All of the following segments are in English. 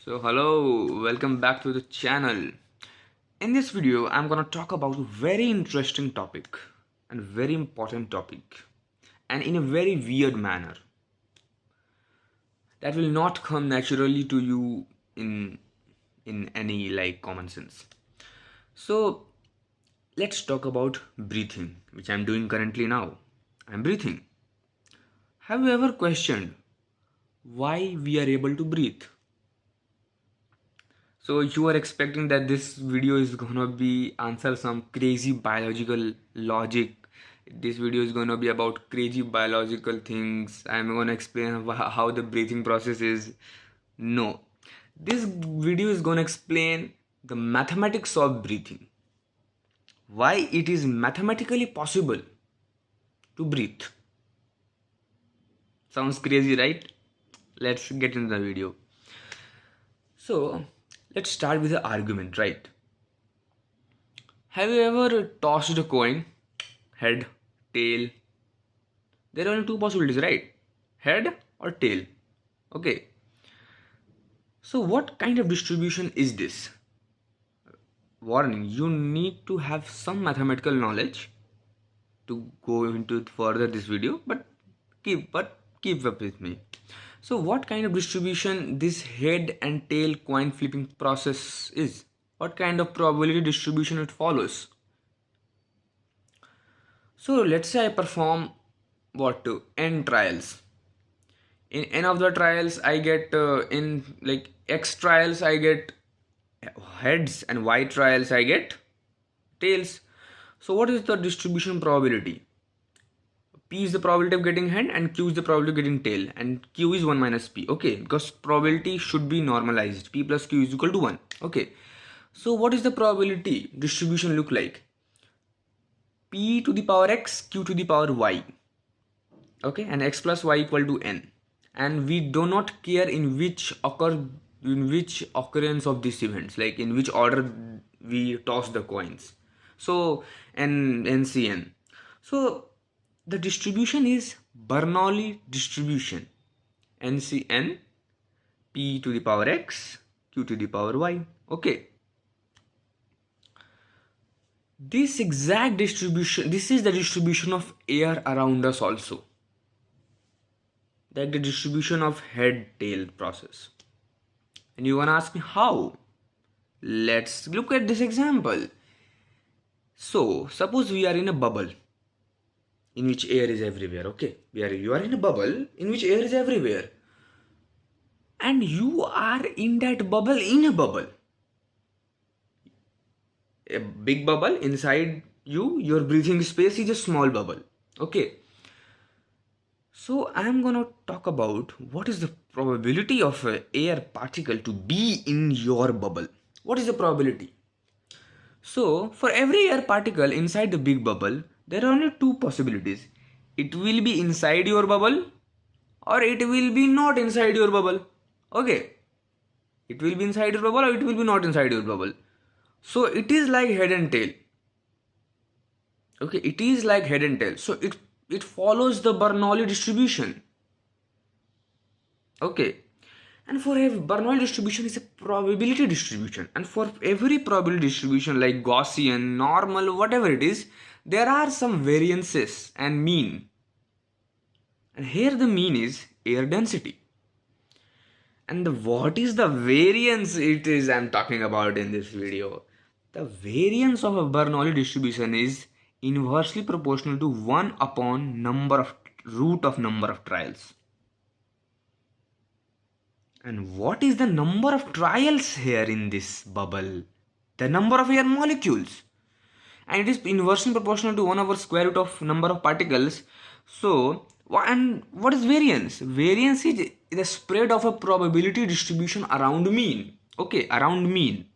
So hello, welcome back to the channel. In this video, I'm gonna talk about a very interesting topic and very important topic, and in a very weird manner that will not come naturally to you in any like common sense. So let's talk about breathing, which I'm doing currently now. I'm breathing. Have you ever questioned why we are able to breathe? So you are expecting that this video is gonna be answer some crazy biological logic. This video is gonna be about crazy biological things. I'm gonna explain how the breathing process is. No, this video is gonna explain the mathematics of breathing. Why it is mathematically possible to breathe. Sounds crazy, right? Let's get into the video. So let's start with the argument, right? Have you ever tossed a coin? Head, tail. There are only two possibilities, right? Head or tail. Okay. So, what kind of distribution is this? Warning, you need to have some mathematical knowledge to go into further this video, but keep up with me. So, what kind of distribution this head and tail coin flipping process is? What kind of probability distribution it follows? So let's say I perform what n trials. In n of the trials, I get in like x trials I get heads and y trials I get tails. So what is the distribution probability? P is the probability of getting head and Q is the probability of getting tail, and Q is 1 minus P. Okay, because probability should be normalized. P plus Q is equal to 1. Okay. So what is the probability distribution look like? P to the power x, Q to the power y. Okay, and x plus y equal to n, and we do not care in which occurrence of these events, like in which order we toss the coins. So ncn. So the distribution is Bernoulli distribution. ncn p to the power x, q to the power y. Okay, this exact distribution, this is the distribution of air around us also, like the distribution of head tail process. And you wanna ask me how? Let's look at this example. So suppose we are in a bubble in which air is everywhere. Okay, you are in a bubble in which air is everywhere, and you are in that bubble, in a bubble, a big bubble. Inside you, your breathing space is a small bubble. Okay, so I'm gonna talk about what is the probability of a air particle to be in your bubble. What is the probability? So for every air particle inside the big bubble, there are only two possibilities. It will be inside your bubble or it will be not inside your bubble. Okay. It will be inside your bubble or it will be not inside your bubble. So it is like head and tail. Okay, it is like head and tail. So it follows the Bernoulli distribution. Okay, and for every Bernoulli distribution is a probability distribution, and for every probability distribution like Gaussian, normal, whatever it is, there are some variances and mean. And here the mean is air density. And what is the variance it is I'm talking about in this video? The variance of a Bernoulli distribution is inversely proportional to 1 upon root of number of trials. And what is the number of trials here in this bubble? The number of air molecules. And it is inversely proportional to 1 over square root of number of particles. So, and what is variance? Variance is the spread of a probability distribution around mean. Okay, around mean.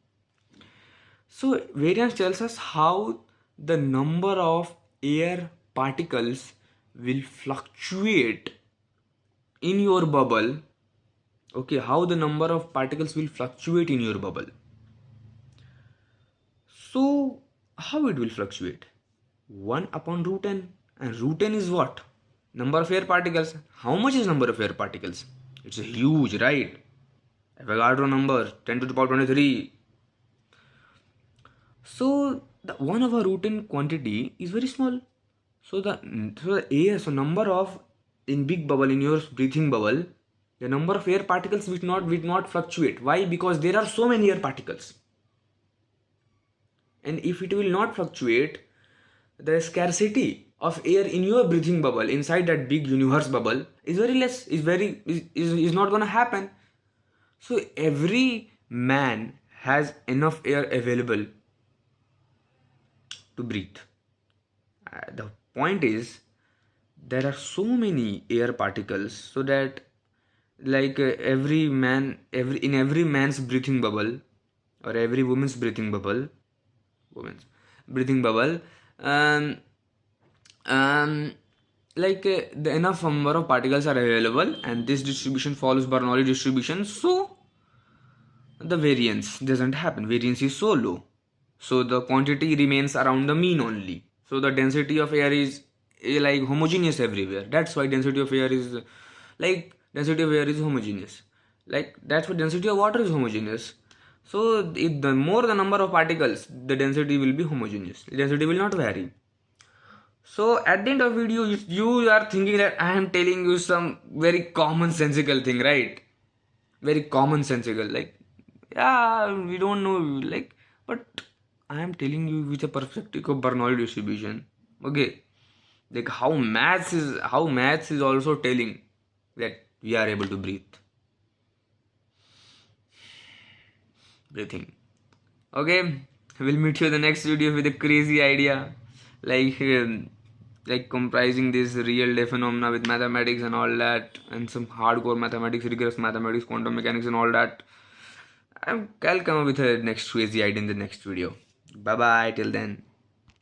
So, variance tells us how the number of air particles will fluctuate in your bubble. Okay, how the number of particles will fluctuate in your bubble. So how it will fluctuate? 1 upon root n, and root n is what? Number of air particles. How much is number of air particles? It's a huge, right? Avogadro number 10 to the power 23. So the 1 over root in quantity is very small. So the air, so number of in big bubble, in your breathing bubble, the number of air particles will not fluctuate. Why? Because there are so many air particles. And if it will not fluctuate, the scarcity of air in your breathing bubble inside that big universe bubble is very less, is not gonna happen. So every man has enough air available to breathe. The point is, there are so many air particles, so that like every man's breathing bubble, or every woman's breathing bubble, um, um, the enough number of particles are available, and this distribution follows Bernoulli distribution, so the variance doesn't happen. Variance is so low, so the quantity remains around the mean only. So the density of air is like homogeneous everywhere. That's why density of air is homogeneous. Like that's why density of water is homogeneous. So if the more the number of particles, the density will be homogeneous. The density will not vary. So at the end of video, you are thinking that I am telling you some very commonsensical thing, right? Very commonsensical, like, yeah, we don't know, like, but I am telling you with a perspective of Bernoulli distribution. Okay, like how maths is also telling that we are able to breathing. Okay, we'll meet you in the next video with a crazy idea, like like comprising this real day phenomena with mathematics and all that, and some hardcore mathematics, rigorous mathematics, quantum mechanics, and all that. I'll come up with a next crazy idea in the next video. Bye bye till then.